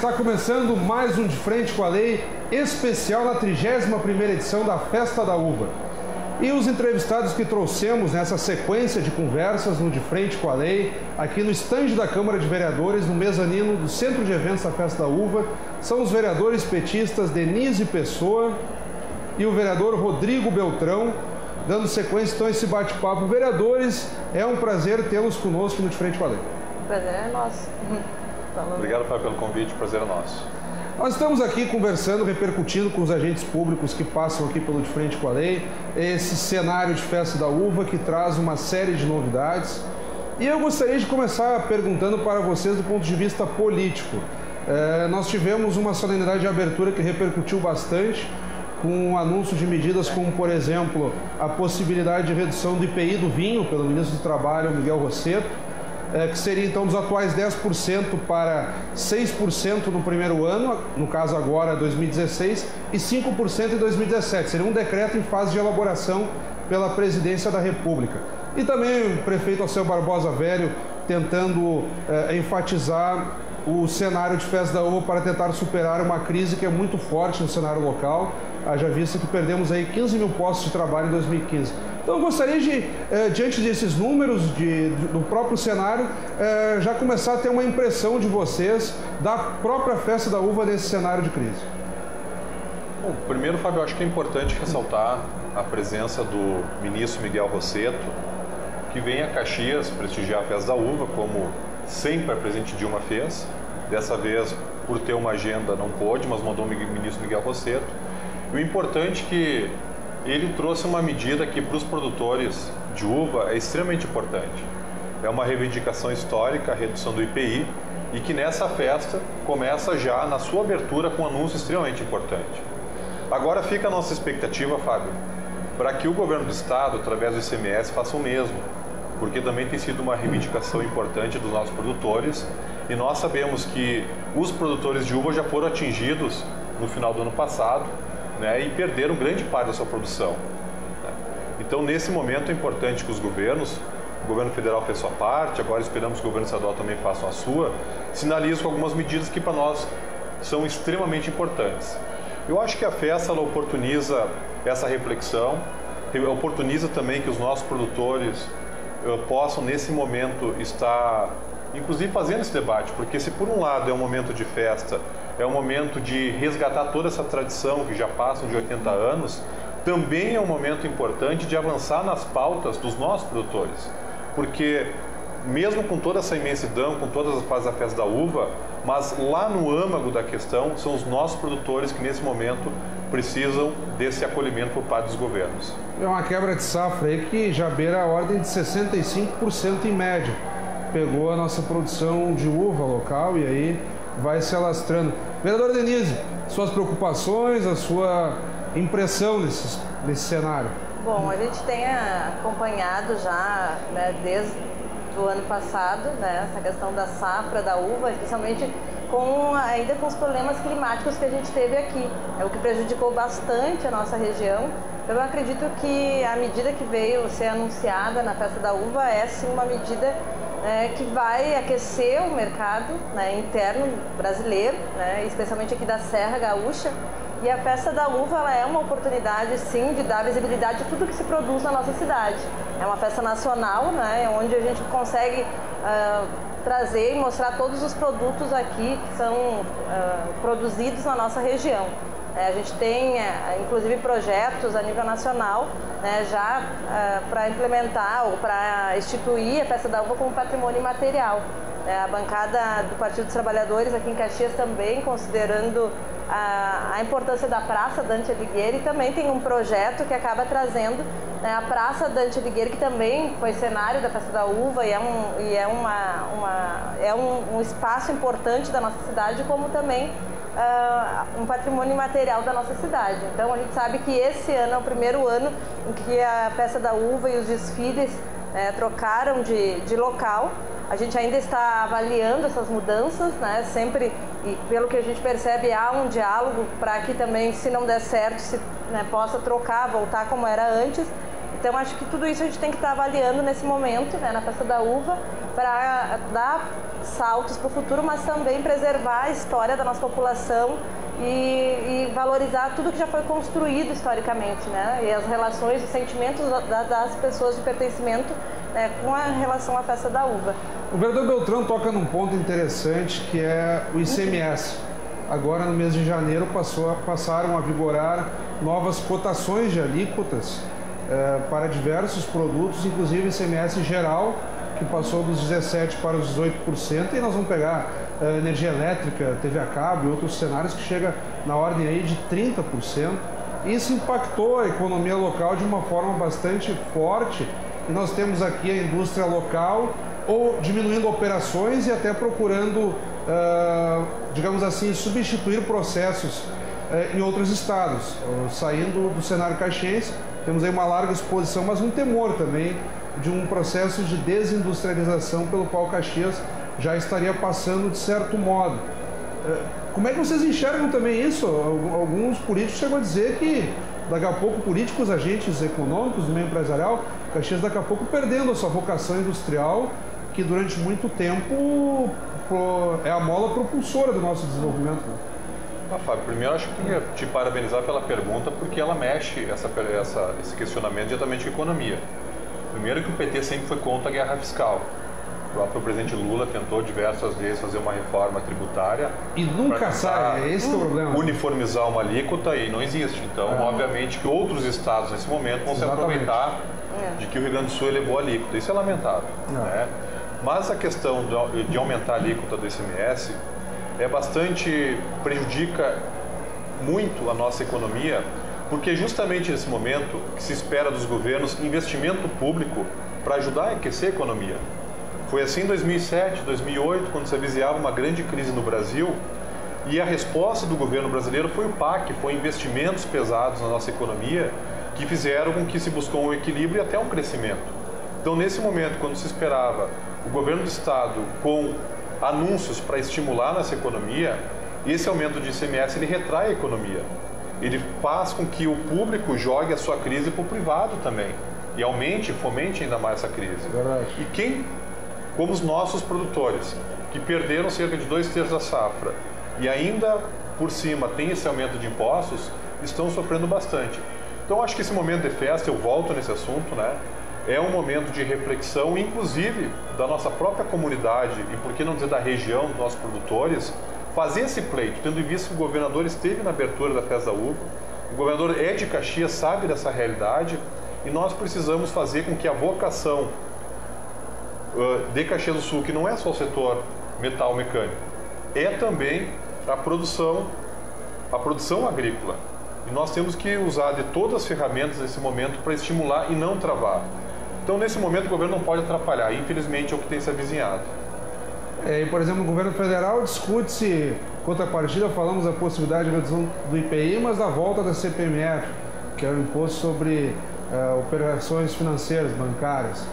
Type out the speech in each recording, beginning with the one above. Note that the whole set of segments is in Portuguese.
está começando mais um De Frente com a Lei, especial na 31ª edição da Festa da Uva. E os entrevistados que trouxemos nessa sequência de conversas no De Frente com a Lei, aqui no estande da Câmara de Vereadores, no mezanino do Centro de Eventos da Festa da Uva, são os vereadores petistas Denise Pessoa e o vereador Rodrigo Beltrão, dando sequência então a esse bate-papo. Vereadores, é um prazer tê-los conosco no De Frente com a Lei. O prazer é nosso. Obrigado, Fábio, pelo convite, o prazer é nosso. Nós estamos aqui conversando, repercutindo com os agentes públicos que passam aqui pelo De Frente com a Lei, esse cenário de Festa da Uva que traz uma série de novidades. E eu gostaria de começar perguntando para vocês do ponto de vista político. Nós tivemos uma solenidade de abertura que repercutiu bastante, com o anúncio de medidas como, por exemplo, a possibilidade de redução do IPI do vinho pelo ministro do Trabalho, Miguel Rosseto, que seria então dos atuais 10% para 6% no primeiro ano, no caso agora 2016, e 5% em 2017. Seria um decreto em fase de elaboração pela Presidência da República. E também o prefeito Alceu Barbosa Velho tentando enfatizar o cenário de Festa da Uva para tentar superar uma crise que é muito forte no cenário local, haja vista que perdemos aí 15 mil postos de trabalho em 2015. Então eu gostaria de, diante desses números do próprio cenário, já começar a ter uma impressão de vocês da própria Festa da Uva nesse cenário de crise. Bom, primeiro, Fábio, eu acho que é importante ressaltar a presença do ministro Miguel Rosseto, que vem a Caxias prestigiar a Festa da Uva, como sempre a presidente Dilma fez. Dessa vez, por ter uma agenda, não pôde, mas mandou o ministro Miguel Rosseto. E o importante é que ele trouxe uma medida que para os produtores de uva é extremamente importante. É uma reivindicação histórica, a redução do IPI, e que nessa festa começa já na sua abertura com um anúncio extremamente importante. Agora fica a nossa expectativa, Fábio, para que o governo do estado, através do ICMS, faça o mesmo, porque também tem sido uma reivindicação importante dos nossos produtores, e nós sabemos que os produtores de uva já foram atingidos no final do ano passado, e perderam grande parte da sua produção. Então, nesse momento, é importante que os governos, o governo federal fez sua parte, agora esperamos que o governo estadual também faça a sua, sinalizem com algumas medidas que para nós são extremamente importantes. Eu acho que a festa ela oportuniza essa reflexão, oportuniza também que os nossos produtores possam, nesse momento, estar, inclusive, fazendo esse debate, porque se por um lado é um momento de festa, é um momento de resgatar toda essa tradição que já passam de 80 anos, também é um momento importante de avançar nas pautas dos nossos produtores. Porque mesmo com toda essa imensidão, com todas as fases da Festa da Uva, mas lá no âmago da questão são os nossos produtores que nesse momento precisam desse acolhimento por parte dos governos. É uma quebra de safra aí que já beira a ordem de 65% em média. Pegou a nossa produção de uva local e aí vai se alastrando. Vereadora Denise, suas preocupações, a sua impressão nesse cenário? Bom, a gente tem acompanhado já, desde o ano passado, essa questão da safra da uva, especialmente ainda com os problemas climáticos que a gente teve aqui, o que prejudicou bastante a nossa região. Eu acredito que a medida que veio ser anunciada na Festa da Uva é sim uma medida que vai aquecer o mercado interno brasileiro, especialmente aqui da Serra Gaúcha. E a Festa da Uva ela é uma oportunidade, sim, de dar visibilidade a tudo que se produz na nossa cidade. É uma festa nacional, onde a gente consegue trazer e mostrar todos os produtos aqui que são produzidos na nossa região. A gente tem, inclusive, projetos a nível nacional, já para implementar ou para instituir a Festa da Uva como patrimônio imaterial. A bancada do Partido dos Trabalhadores aqui em Caxias também, considerando a importância da Praça Dante Alighieri, também tem um projeto que acaba trazendo a Praça Dante Alighieri, que também foi cenário da Festa da Uva e é um espaço importante da nossa cidade, como também um patrimônio imaterial da nossa cidade. Então a gente sabe que esse ano é o primeiro ano em que a Festa da Uva e os desfiles trocaram de local. A gente ainda está avaliando essas mudanças, sempre, e pelo que a gente percebe, há um diálogo para que também, se não der certo, se possa trocar, voltar como era antes. Então, acho que tudo isso a gente tem que estar avaliando nesse momento, né, na Festa da Uva, para dar saltos para o futuro, mas também preservar a história da nossa população e valorizar tudo que já foi construído historicamente, né? E as relações, os sentimentos das pessoas de pertencimento, né, com a relação à Festa da Uva. O vereador Beltrão toca num ponto interessante, que é o ICMS. Agora, no mês de janeiro, passaram a vigorar novas cotações de alíquotas para diversos produtos, inclusive ICMS geral, que passou dos 17% para os 18%, e nós vamos pegar energia elétrica, TV a cabo e outros cenários que chega na ordem aí de 30%. Isso impactou a economia local de uma forma bastante forte, e nós temos aqui a indústria local ou diminuindo operações e até procurando, digamos assim, substituir processos em outros estados. Saindo do cenário caxiense, temos aí uma larga exposição, mas um temor também de um processo de desindustrialização pelo qual Caxias já estaria passando de certo modo. Como é que vocês enxergam também isso? Alguns políticos chegam a dizer que daqui a pouco políticos, agentes econômicos do meio empresarial, Caxias daqui a pouco perdendo a sua vocação industrial, que durante muito tempo é a mola propulsora do nosso desenvolvimento. Fábio, primeiro acho que tenho que te parabenizar pela pergunta, porque ela mexe esse questionamento diretamente com a economia. Primeiro que o PT sempre foi contra a guerra fiscal. O próprio presidente Lula tentou diversas vezes fazer uma reforma tributária. E nunca sai, esse é o problema. Uniformizar uma alíquota e não existe. Então, obviamente que outros estados nesse momento vão se aproveitar de que o Rio Grande do Sul elevou a alíquota. Isso é lamentável. Né? Mas a questão de aumentar a alíquota do ICMS prejudica muito a nossa economia, porque justamente nesse momento que se espera dos governos investimento público para ajudar a aquecer a economia. Foi assim em 2007, 2008, quando se avizinhava uma grande crise no Brasil, e a resposta do governo brasileiro foi o PAC, foi investimentos pesados na nossa economia que fizeram com que se buscou um equilíbrio e até um crescimento. Então, nesse momento, quando se esperava o governo do estado com anúncios para estimular nossa economia, esse aumento de ICMS ele retrai a economia. Ele faz com que o público jogue a sua crise para o privado também e fomente ainda mais essa crise. Verdade. E quem, como os nossos produtores, que perderam cerca de 2/3 da safra e ainda por cima tem esse aumento de impostos, estão sofrendo bastante. Então acho que esse momento de festa, eu volto nesse assunto, né? É um momento de reflexão, inclusive da nossa própria comunidade e, por que não dizer, da região, dos nossos produtores, fazer esse pleito, tendo em vista que o governador esteve na abertura da Festa da Uva, o governador é de Caxias, sabe dessa realidade, e nós precisamos fazer com que a vocação de Caxias do Sul, que não é só o setor metal mecânico, é também a produção agrícola. E nós temos que usar de todas as ferramentas nesse momento para estimular e não travar. Então, nesse momento, o governo não pode atrapalhar. Infelizmente, é o que tem se avizinhado. E, por exemplo, o governo federal discute-se contrapartida, falamos da possibilidade de redução do IPI, mas da volta da CPMF, que é o imposto sobre operações financeiras, bancárias.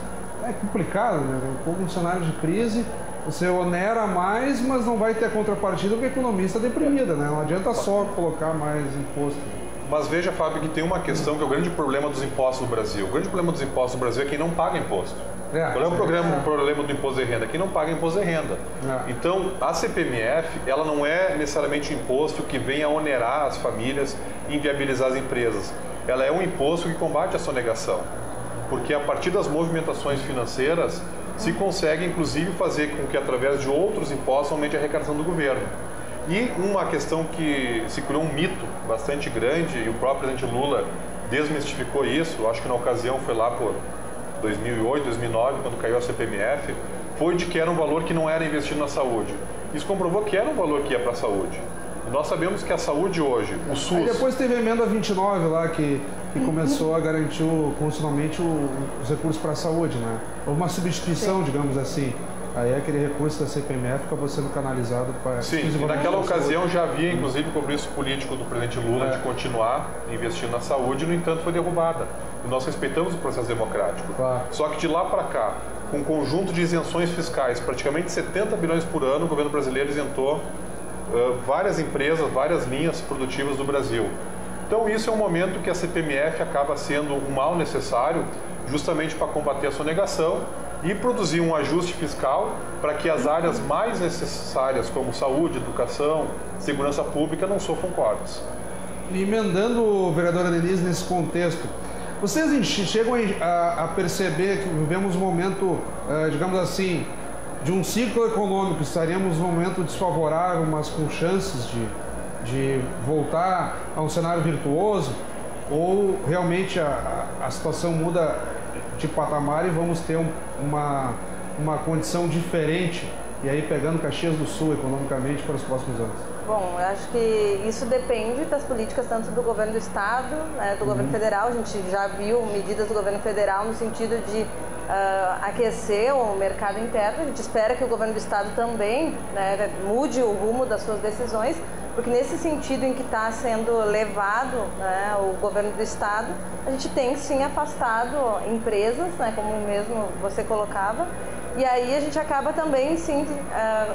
É complicado, né? Como um cenário de crise, você onera mais, mas não vai ter contrapartida porque a economia está deprimida, né? Não adianta só colocar mais imposto. Mas veja, Fábio, que tem uma questão que é o grande problema dos impostos no Brasil. O grande problema dos impostos no Brasil é quem não paga imposto. Qual é o problema do imposto de renda? Quem não paga imposto de renda. Então, a CPMF, ela não é necessariamente um imposto que venha onerar as famílias e inviabilizar as empresas. Ela é um imposto que combate a sonegação. Porque a partir das movimentações financeiras, se consegue, inclusive, fazer com que, através de outros impostos, aumente a arrecadação do governo. E uma questão que se criou um mito bastante grande, e o próprio presidente Lula desmistificou isso, acho que na ocasião foi lá por 2008, 2009, quando caiu a CPMF, foi de que era um valor que não era investido na saúde. Isso comprovou que era um valor que ia para a saúde. E nós sabemos que a saúde hoje, o SUS... Aí depois teve a emenda 29 lá, que começou a garantir constitucionalmente os recursos para a saúde, né? Houve uma substituição, digamos assim. Aí aquele recurso da CPMF acabou sendo canalizado para... Sim, e naquela ocasião já havia, inclusive, compromisso político do presidente Lula de continuar investindo na saúde, no entanto foi derrubada. E nós respeitamos o processo democrático. Claro. Só que de lá para cá, com um conjunto de isenções fiscais, praticamente 70 bilhões por ano, o governo brasileiro isentou várias empresas, várias linhas produtivas do Brasil. Então isso é um momento que a CPMF acaba sendo um mal necessário justamente para combater a sonegação e produzir um ajuste fiscal para que as áreas mais necessárias como saúde, educação, segurança pública não sofram cortes. E emendando, vereadora Denise, nesse contexto, vocês chegam a perceber que vivemos um momento, digamos assim, de um ciclo econômico, estaríamos num momento desfavorável, mas com chances de voltar a um cenário virtuoso, ou realmente a situação muda de patamar e vamos ter uma condição diferente, e aí pegando Caxias do Sul economicamente para os próximos anos? Bom, eu acho que isso depende das políticas tanto do governo do estado, né, do governo federal. A gente já viu medidas do governo federal no sentido de aquecer o mercado interno. A gente espera que o governo do estado também, né, mude o rumo das suas decisões, porque nesse sentido em que está sendo levado, né, o governo do estado, a gente tem sim afastado empresas, né, como mesmo você colocava, e aí a gente acaba também sim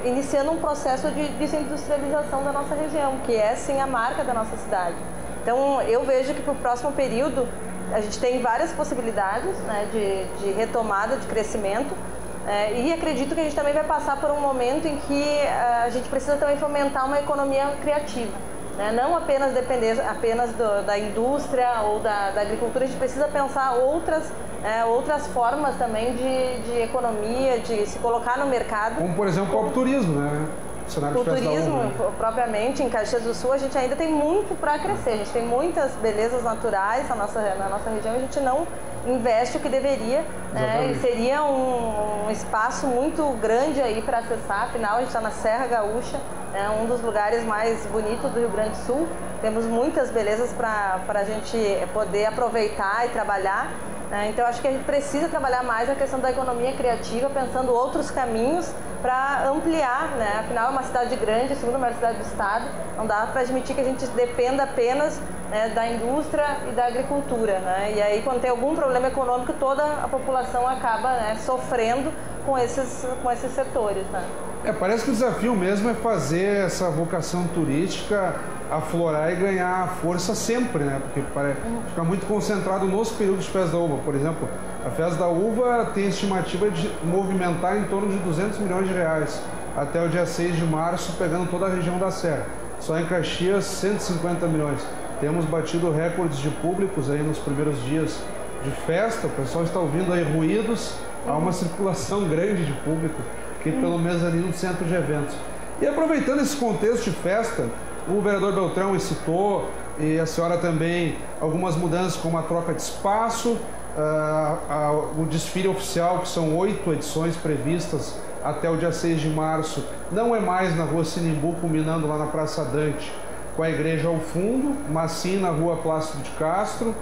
iniciando um processo de desindustrialização da nossa região, que é sim a marca da nossa cidade. Então eu vejo que para o próximo período a gente tem várias possibilidades, né, de retomada, de crescimento. E acredito que a gente também vai passar por um momento em que a gente precisa também fomentar uma economia criativa, né? Não apenas depender apenas da indústria ou da agricultura, a gente precisa pensar outras formas também de economia, de se colocar no mercado. Como, por exemplo, o turismo, né? O turismo, propriamente, em Caxias do Sul, a gente ainda tem muito para crescer. A gente tem muitas belezas naturais na nossa região e a gente não investe o que deveria, né? E seria um espaço muito grande aí para acessar. Afinal, a gente está na Serra Gaúcha, um dos lugares mais bonitos do Rio Grande do Sul. Temos muitas belezas para a gente poder aproveitar e trabalhar. Então, acho que a gente precisa trabalhar mais a questão da economia criativa, pensando outros caminhos para ampliar, né? Afinal, é uma cidade grande, a segunda maior cidade do estado, não dá para admitir que a gente dependa apenas, né, da indústria e da agricultura, né? E aí, quando tem algum problema econômico, toda a população acaba, né, sofrendo com esses setores, né? Parece que o desafio mesmo é fazer essa vocação turística aflorar e ganhar força sempre, né? Porque fica muito concentrado nos períodos de Festa da Uva. Por exemplo, a Festa da Uva tem estimativa de movimentar em torno de 200 milhões de reais até o dia 6 de março, pegando toda a região da Serra. Só em Caxias, 150 milhões. Temos batido recordes de públicos aí nos primeiros dias de festa. O pessoal está ouvindo aí ruídos, há uma circulação grande de público, que pelo menos ali no centro de eventos. E aproveitando esse contexto de festa, o vereador Beltrão citou, e a senhora também, algumas mudanças como a troca de espaço, o desfile oficial, que são 8 edições previstas até o dia 6 de março, não é mais na Rua Sinimbu, culminando lá na Praça Dante, com a igreja ao fundo, mas sim na Rua Plácido de Castro.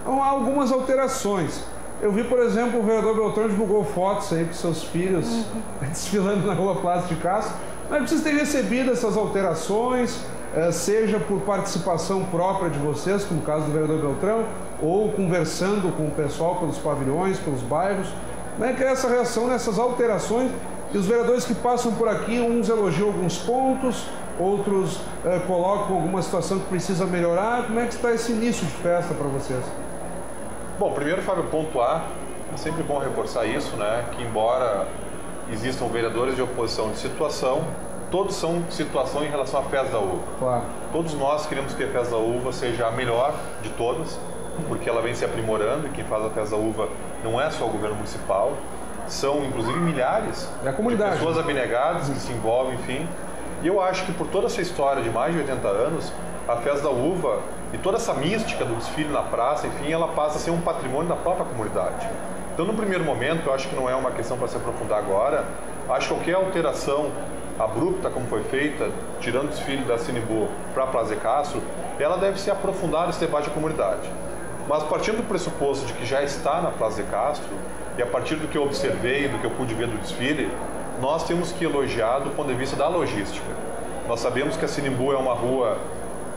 Então há algumas alterações. Eu vi, por exemplo, o vereador Beltrão divulgou fotos aí com seus filhos desfilando na Rua Plácido de Castro. Mas vocês têm recebido essas alterações, seja por participação própria de vocês, como no caso do vereador Beltrão, ou conversando com o pessoal pelos pavilhões, pelos bairros. Como é que é essa reação nessas alterações? E os vereadores que passam por aqui, uns elogiam alguns pontos, outros colocam alguma situação que precisa melhorar. Como é que está esse início de festa para vocês? Bom, primeiro, Fábio, pontuar, é sempre bom reforçar isso, né? Que embora existam vereadores de oposição de situação, todos são de situação em relação à Festa da Uva. Claro. Todos nós queremos que a Festa da Uva seja a melhor de todas, porque ela vem se aprimorando, e quem faz a Festa da Uva não é só o governo municipal, são inclusive milhares de pessoas abnegadas que se envolvem, enfim. E eu acho que por toda essa história de mais de 80 anos, a Festa da Uva e toda essa mística do desfile na praça, enfim, ela passa a ser um patrimônio da própria comunidade. Então, no primeiro momento, eu acho que não é uma questão para se aprofundar agora. Acho que qualquer alteração abrupta, como foi feita, tirando o desfile da Sinimbu para a Plaza de Castro, ela deve ser aprofundada nesse debate da comunidade. Mas partindo do pressuposto de que já está na Plaza de Castro, e a partir do que eu observei, do que eu pude ver do desfile, nós temos que elogiar do ponto de vista da logística. Nós sabemos que a Sinimbu é uma rua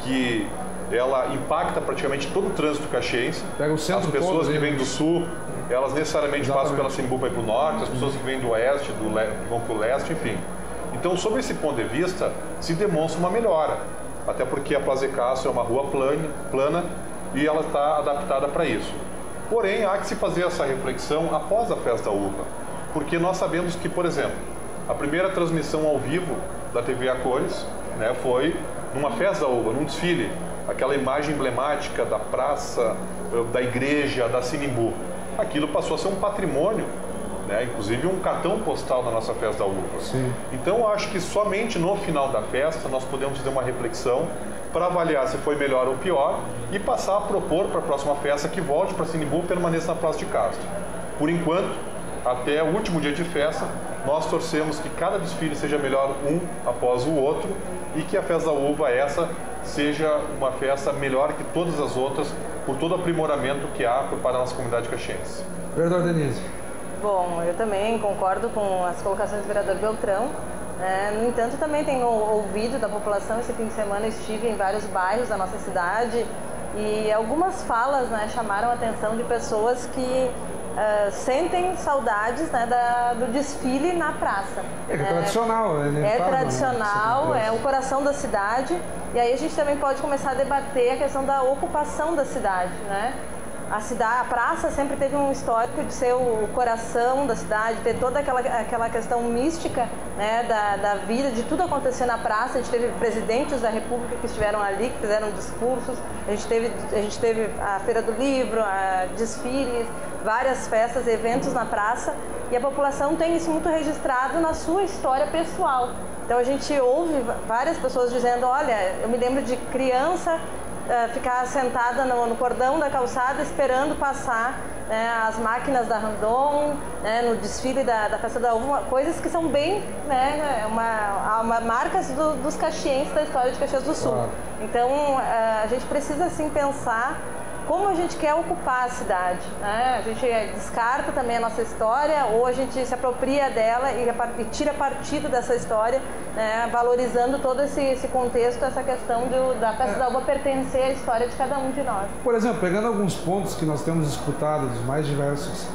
que ela impacta praticamente todo o trânsito caxiense. As pessoas que vêm do sul, elas necessariamente passam pela Sinimbu para ir para o norte, as pessoas que vêm do oeste, que vão para o leste, enfim. Então, sob esse ponto de vista, se demonstra uma melhora. até porque a Praça de Castro é uma rua plana e ela está adaptada para isso. Porém, há que se fazer essa reflexão após a Festa da Uva, porque nós sabemos que, por exemplo, a primeira transmissão ao vivo da TV a cores, né, foi numa Festa da Uva, num desfile, aquela imagem emblemática da praça, da igreja, da Sinimbu. Aquilo passou a ser um patrimônio, né, inclusive um cartão postal da nossa Festa da Uva. Sim. Então, eu acho que somente no final da festa nós podemos fazer uma reflexão para avaliar se foi melhor ou pior e passar a propor para a próxima festa que volte para Sinimbu e permaneça na Praça de Castro. Por enquanto, até o último dia de festa, nós torcemos que cada desfile seja melhor um após o outro e que a Festa da Uva essa seja uma festa melhor que todas as outras por todo o aprimoramento que há por parte da nossa comunidade caxiense. Vereador Denise. Bom, eu também concordo com as colocações do vereador Beltrão. No entanto, também tenho ouvido da população. Esse fim de semana estive em vários bairros da nossa cidade e algumas falas, né, chamaram a atenção de pessoas que sentem saudades, né, do desfile na praça. É tradicional, né? É tradicional, é o coração da cidade. E aí a gente também pode começar a debater a questão da ocupação da cidade, né? A praça sempre teve um histórico de ser o coração da cidade, ter toda aquela questão mística, né, da vida, de tudo acontecer na praça. A gente teve presidentes da República que estiveram ali, que fizeram discursos, a gente teve a Feira do Livro, desfiles, várias festas, eventos na praça, e a população tem isso muito registrado na sua história pessoal. Então a gente ouve várias pessoas dizendo, olha, eu me lembro de criança ficar sentada no cordão da calçada esperando passar, né, as máquinas da Randon, né, no desfile da Festa da Uva, coisas que são bem, né, marcas dos caxienses, da história de Caxias do Sul. Claro. Então a gente precisa assim pensar como a gente quer ocupar a cidade, né? A gente descarta também a nossa história ou a gente se apropria dela e tira partido dessa história, né? Valorizando todo esse contexto, essa questão da Festa da Uva pertencer à história de cada um de nós. Por exemplo, pegando alguns pontos que nós temos escutado dos mais diversos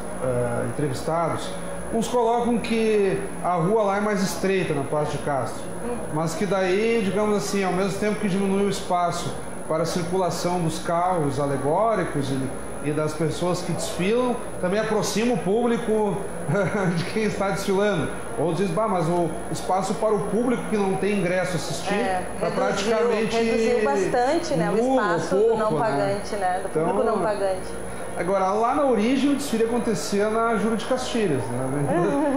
entrevistados, uns colocam que a rua lá é mais estreita na Praça de Castro, mas que daí, digamos assim, ao mesmo tempo que diminui o espaço para a circulação dos carros alegóricos e das pessoas que desfilam, também aproxima o público de quem está desfilando. Ou diz, mas o espaço para o público que não tem ingresso assistir está praticamente reduziu bastante, né, o espaço do não pagante, né, do público não pagante. Agora, lá na origem, o desfile acontecia na Júlio de Castilhos, né?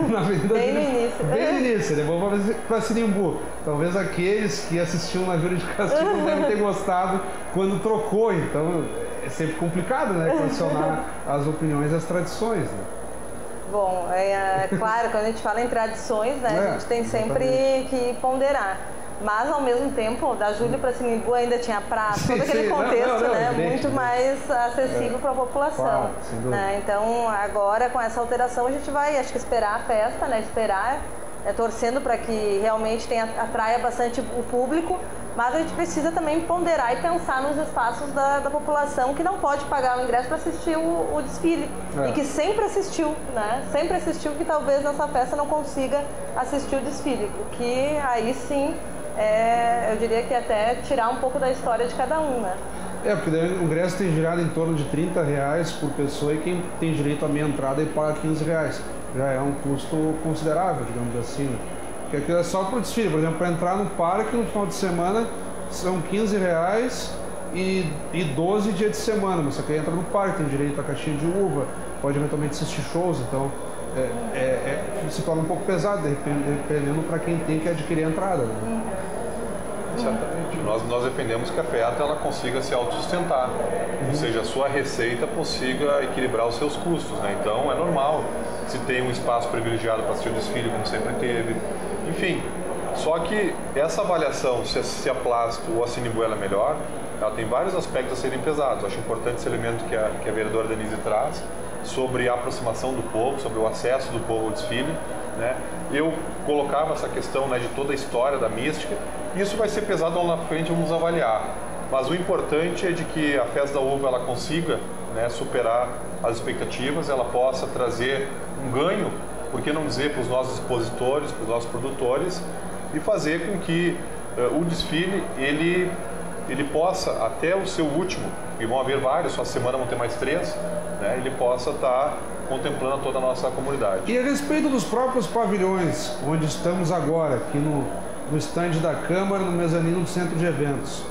Na Avenida bem no início. Bem no início, levou para Sinimbu. Talvez aqueles que assistiam na Júlio de Castilhos não devem ter gostado quando trocou, então é sempre complicado, né? Questionar as opiniões e as tradições, né? Bom, claro, quando a gente fala em tradições, né, a gente tem sempre que ponderar. Mas, ao mesmo tempo, da Júlio para Sinimbu ainda tinha praça, todo aquele contexto, né, muito mais acessível para a população. Claro, né? Então, agora, com essa alteração, a gente vai, acho que esperar a festa, né, torcendo para que realmente atraia bastante o público, mas a gente precisa também ponderar e pensar nos espaços da população que não pode pagar o ingresso para assistir o desfile e que sempre assistiu, né? Sempre assistiu, que talvez nessa festa não consiga assistir o desfile, o que aí sim eu diria que até tirar um pouco da história de cada um, né? Porque daí o ingresso tem girado em torno de R$30 por pessoa e quem tem direito à meia entrada e paga R$15. Já é um custo considerável, digamos assim, né? Porque aquilo é só para o desfile. Por exemplo, para entrar no parque no final de semana são R$15 e 12 dias de semana. Você quer entrar no parque, tem direito a caixinha de uva, pode eventualmente assistir shows, então se torna um pouco pesado, dependendo para quem tem que adquirir a entrada, né? Certamente. Nós dependemos que a festa ela consiga se autossustentar, ou seja, a sua receita consiga equilibrar os seus custos, né? Então é normal se tem um espaço privilegiado para assistir o desfile, como sempre teve. Enfim, só que essa avaliação, se a Plástico ou a Sinimbu é melhor, ela tem vários aspectos a serem pesados. Acho importante esse elemento que a vereadora Denise traz, sobre a aproximação do povo, sobre o acesso do povo ao desfile, né? Eu colocava essa questão, né, de toda a história da mística. Isso vai ser pesado lá na frente, vamos avaliar. Mas o importante é de que a Festa da Uva ela consiga, né, superar as expectativas, ela possa trazer um ganho, por que não dizer, para os nossos expositores, para os nossos produtores, e fazer com que o desfile ele possa, até o seu último, e vão haver vários, só semana vão ter mais 3, né, ele possa estar contemplando toda a nossa comunidade. E a respeito dos próprios pavilhões, onde estamos agora, aqui no estande da Câmara, no mezanino do Centro de Eventos,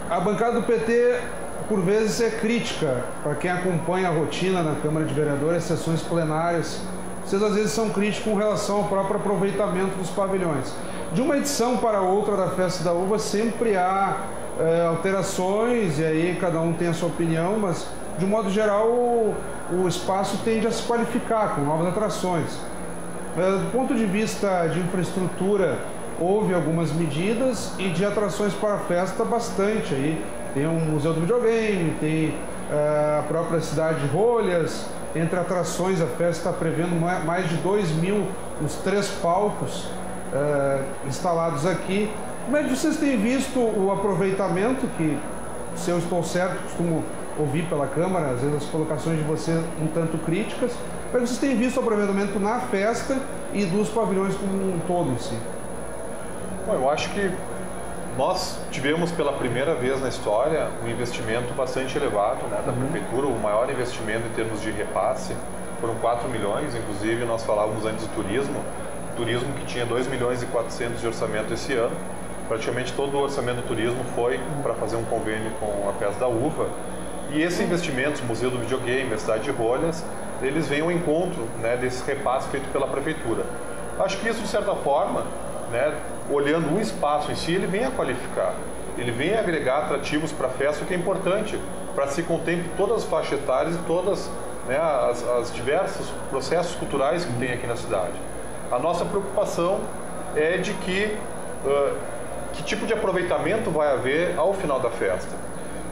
a bancada do PT, por vezes, é crítica para quem acompanha a rotina na Câmara de Vereadores, sessões plenárias. Vocês, às vezes, são críticos com relação ao próprio aproveitamento dos pavilhões. De uma edição para outra da Festa da Uva, sempre há alterações, e aí cada um tem a sua opinião, mas, de um modo geral, o espaço tende a se qualificar com novas atrações. Do ponto de vista de infraestrutura, houve algumas medidas, e de atrações para a festa, bastante. Aí tem um museu do videogame, tem a própria cidade de Rolhas. Entre atrações, a festa está prevendo mais de 2.000 nos 3 palcos instalados aqui. Como é que vocês têm visto o aproveitamento, que, se eu estou certo, costumo ouvir pela Câmara, às vezes as colocações de vocês um tanto críticas, como é que vocês têm visto o aproveitamento na festa e dos pavilhões como um todo em si? Bom, eu acho que nós tivemos pela primeira vez na história um investimento bastante elevado, né, da Prefeitura, o maior investimento em termos de repasse, foram 4 milhões, inclusive nós falávamos antes do turismo que tinha 2 milhões e 400 de orçamento esse ano. Praticamente todo o orçamento do turismo foi para fazer um convênio com a Festa da Uva. E esses investimentos, o Museu do Videogame, a cidade de Rolhas, eles vêm ao encontro, né, desse repasse feito pela Prefeitura. Acho que isso, de certa forma, né, olhando o espaço em si, ele vem a qualificar, ele vem a agregar atrativos para a festa, o que é importante, para se contemple todas as faixas etárias e todas, né, as diversos processos culturais que tem aqui na cidade. A nossa preocupação é de que tipo de aproveitamento vai haver ao final da festa.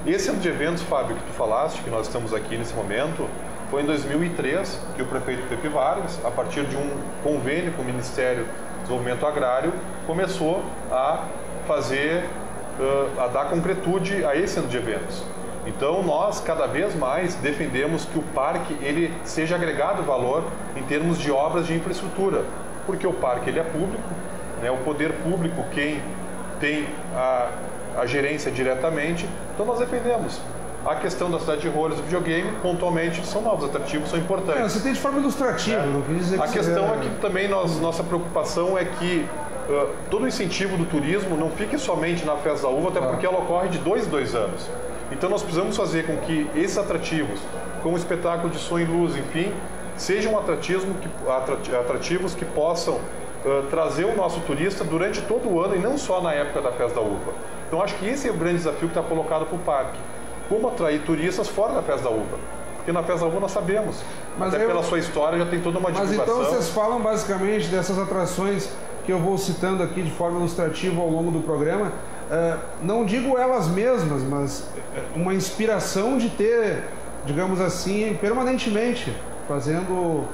Esse ano de eventos, Fábio, que tu falaste, que nós estamos aqui nesse momento, foi em 2003 que o prefeito Pepe Vargas, a partir de um convênio com o Ministério do Desenvolvimento Agrário, começou a fazer, a dar concretude a esse ano de eventos. Então, nós, cada vez mais, defendemos que o parque ele seja agregado valor em termos de obras de infraestrutura, porque o parque ele é público, né, o poder público quem tem a gerência diretamente, então nós defendemos. A questão da cidade de Rolhas, do videogame, pontualmente, são novos atrativos, são importantes. Você tem de forma ilustrativa, não quis dizer que a questão é que também nossa preocupação é que todo o incentivo do turismo não fique somente na Festa da Uva, até porque ela ocorre de 2 em 2 anos. Então nós precisamos fazer com que esses atrativos, como o espetáculo de som e luz, enfim, sejam atrativos que possam trazer o nosso turista durante todo o ano e não só na época da Festa da Uva. Então acho que esse é o grande desafio que está colocado para o parque. Como atrair turistas fora da Festa da Uva? Porque na Festa da Uva nós sabemos, até pela sua história já tem toda uma divulgação. Mas então vocês falam basicamente dessas atrações que eu vou citando aqui de forma ilustrativa ao longo do programa, não digo elas mesmas, mas uma inspiração de ter, digamos assim, permanentemente, fazendo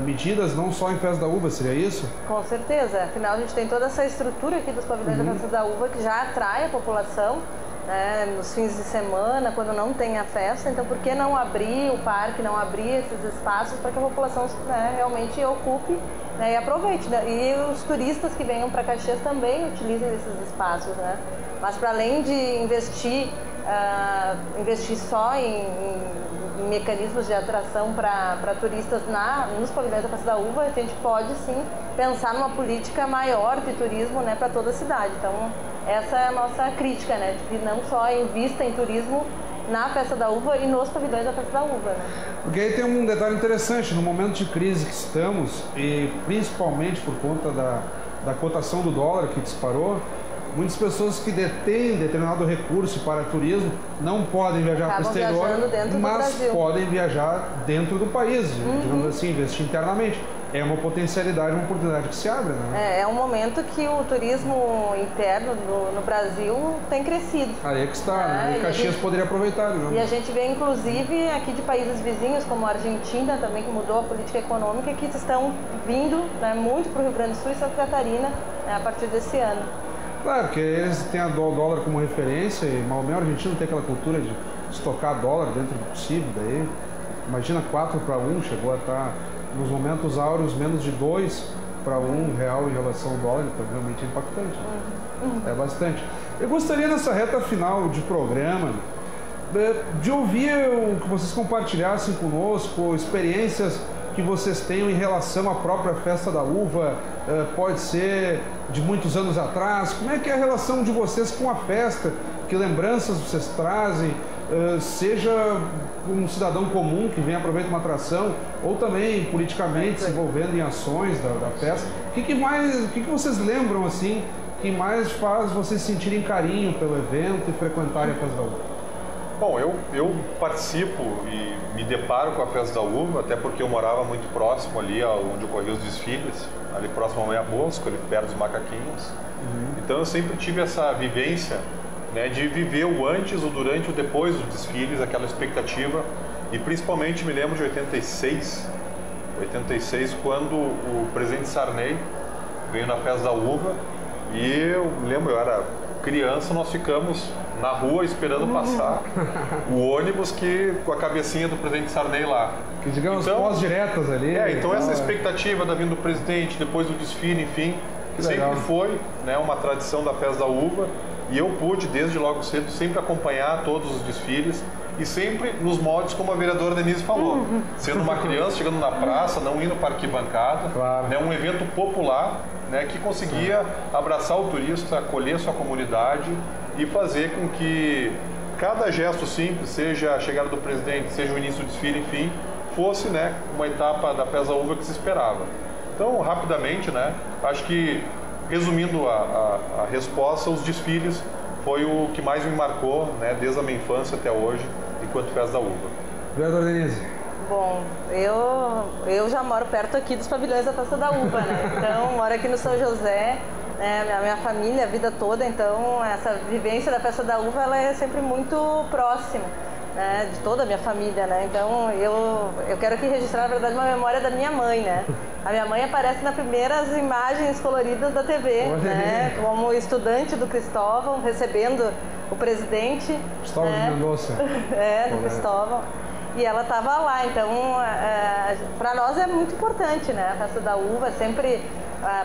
medidas não só em Festa da Uva, seria isso? Com certeza, afinal a gente tem toda essa estrutura aqui dos pavilhões da Festa da Uva que já atrai a população, né, nos fins de semana, quando não tem a festa, então por que não abrir o parque, não abrir esses espaços para que a população, né, realmente ocupe, né, e aproveite, né? E os turistas que venham para Caxias também utilizem esses espaços, né? Mas para além de investir só em mecanismos de atração para turistas nos pavilhões da Festa da Uva, a gente pode sim pensar numa política maior de turismo, né, para toda a cidade. Então essa é a nossa crítica, né, de que não só invista em turismo na Festa da Uva e nos pavilhões da Festa da Uva, né? Porque aí tem um detalhe interessante, no momento de crise que estamos, e principalmente por conta da cotação do dólar que disparou, muitas pessoas que detêm determinado recurso para turismo não podem viajar para o exterior, mas podem viajar dentro do país, digamos assim, investir internamente. É uma potencialidade, uma oportunidade que se abre, né? É um momento que o turismo interno no Brasil tem crescido. Aí é que está, né? E Caxias poderia aproveitar, né? E a gente vê, inclusive, aqui de países vizinhos, como a Argentina também, que mudou a política econômica, que estão vindo, né, muito para o Rio Grande do Sul e Santa Catarina, né, a partir desse ano. Claro, porque eles têm o dólar como referência, e mal menos a Argentina tem aquela cultura de estocar dólar dentro do possível, daí imagina 4 para 1, chegou a estar nos momentos áureos menos de 2 para R$1 em relação ao dólar, então realmente é impactante. É bastante. Eu gostaria, nessa reta final de programa, de ouvir o que vocês compartilhassem conosco, experiências que vocês tenham em relação à própria Festa da Uva, pode ser de muitos anos atrás. Como é que é a relação de vocês com a festa? Que lembranças vocês trazem? Seja um cidadão comum que vem aproveitar uma atração, ou também politicamente se envolvendo em ações da festa. O que vocês lembram assim que mais faz vocês sentirem carinho pelo evento e frequentarem a Festa da Uva? Bom, eu participo e me deparo com a Festa da Uva, até porque eu morava muito próximo ali onde ocorriam os desfiles, ali próximo ao Meia Bosco, ali perto dos Macaquinhos. Então eu sempre tive essa vivência, né, de viver o antes, o durante e o depois dos desfiles, aquela expectativa. E principalmente me lembro de 86, quando o presidente Sarney veio na Festa da Uva, e eu lembro, eu era criança, nós ficamos na rua esperando passar o ônibus com a cabecinha do presidente Sarney lá. Que digamos então, pós-diretas ali. Então essa expectativa da vinda do presidente, depois do desfile, enfim, sempre foi, né, uma tradição da Festa da Uva, e eu pude, desde logo cedo, sempre acompanhar todos os desfiles, e sempre nos moldes como a vereadora Denise falou, sendo uma criança, chegando na praça, não indo para a arquibancada, né, um evento popular, né, que conseguia abraçar o turista, acolher a sua comunidade e fazer com que cada gesto simples, seja a chegada do presidente, seja o início do desfile, enfim, fosse, né, uma etapa da Festa da Uva que se esperava. Então, rapidamente, né, acho que, resumindo a resposta, os desfiles foi o que mais me marcou, né, desde a minha infância até hoje, enquanto Festa da Uva. Vereadora Denise. Bom, eu já moro perto aqui dos pavilhões da Festa da Uva, né? Então, moro aqui no São José, né? A minha família, a vida toda, então essa vivência da Festa da Uva, ela é sempre muito próxima, né? De toda a minha família, né? Então, eu quero aqui registrar, na verdade, uma memória da minha mãe, né? A minha mãe aparece nas primeiras imagens coloridas da TV, né? Como estudante do Cristóvão, recebendo o presidente. Cristóvão, né? De Mendonça. Do Cristóvão. E ela estava lá, então para nós é muito importante, né? A Festa da Uva sempre,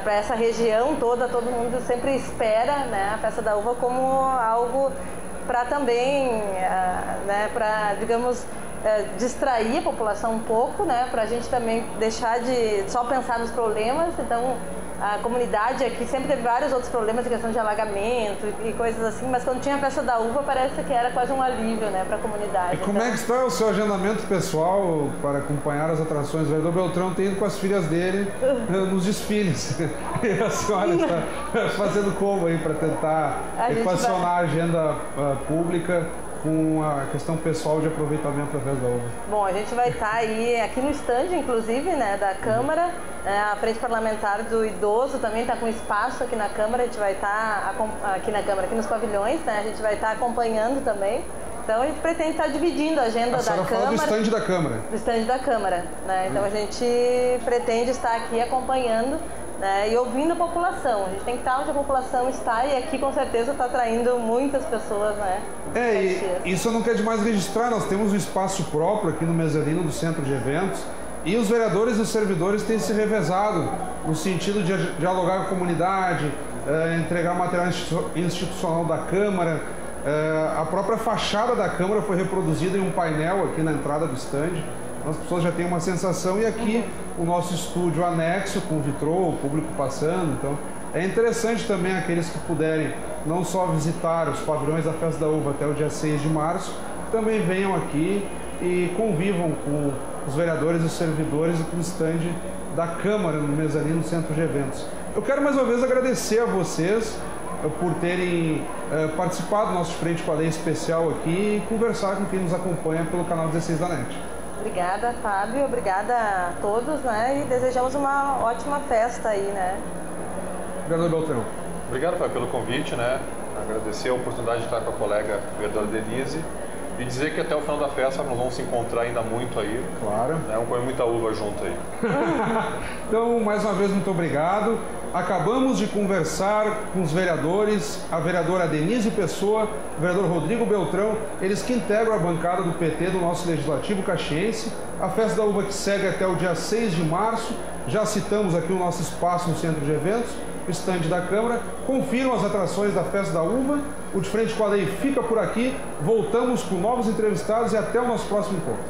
para essa região toda, todo mundo sempre espera, né, a Festa da Uva como algo para também, né, para, digamos, distrair a população um pouco, né, para a gente também deixar de só pensar nos problemas. Então, a comunidade aqui sempre teve vários outros problemas, de questão de alagamento e coisas assim, mas quando tinha a Festa da Uva parece que era quase um alívio, né, para a comunidade. E como é que está o seu agendamento pessoal para acompanhar as atrações? O vereador Beltrão tem ido com as filhas dele nos desfiles. E a senhora está fazendo como aí para tentar equacionar a agenda pública com a questão pessoal de aproveitamento da Festa da Uva? Bom, a gente vai estar aí aqui no stand, inclusive, né, da Câmara, a Frente Parlamentar do Idoso também está com espaço aqui na Câmara, a gente vai estar aqui na Câmara, aqui nos pavilhões, né, a gente vai estar acompanhando também. Então a gente pretende estar dividindo a agenda da Câmara. Fala do stand da Câmara. Do stand da Câmara, né? Então a gente pretende estar aqui acompanhando, né, e ouvindo a população. A gente tem que estar onde a população está, e aqui com certeza está atraindo muitas pessoas, né? E isso não quer demais registrar, nós temos um espaço próprio aqui no mezanino do centro de eventos, e os vereadores e os servidores têm se revezado no sentido de dialogar com a comunidade, entregar material institucional da Câmara. A própria fachada da Câmara foi reproduzida em um painel aqui na entrada do stand. As pessoas já têm uma sensação, e aqui o nosso estúdio anexo com vitrô, o público passando. Então é interessante também aqueles que puderem não só visitar os pavilhões da Festa da Uva até o dia 6 de março, também venham aqui e convivam com os vereadores e os servidores e com o stand da Câmara no mezanino no centro de eventos. Eu quero mais uma vez agradecer a vocês por terem participado do nosso Frente com a Lei especial aqui e conversar com quem nos acompanha pelo canal 16 da NET. Obrigada, Fábio, obrigada a todos, né, e desejamos uma ótima festa aí, né. Vereador Beltrão. Obrigado, Fábio, pelo convite, né, agradecer a oportunidade de estar com a colega vereadora Denise, E dizer que até o final da festa nós vamos se encontrar ainda muito aí. Claro. Vamos comer muita uva junto aí. Então, mais uma vez, muito obrigado. Acabamos de conversar com os vereadores, a vereadora Denise Pessoa, o vereador Rodrigo Beltrão, eles que integram a bancada do PT do nosso Legislativo Caxiense. A Festa da Uva que segue até o dia 6 de março. Já citamos aqui o nosso espaço no Centro de Eventos, o estande da Câmara. Confiram as atrações da Festa da Uva. O De Frente com a Lei fica por aqui. Voltamos com novos entrevistados e até o nosso próximo encontro.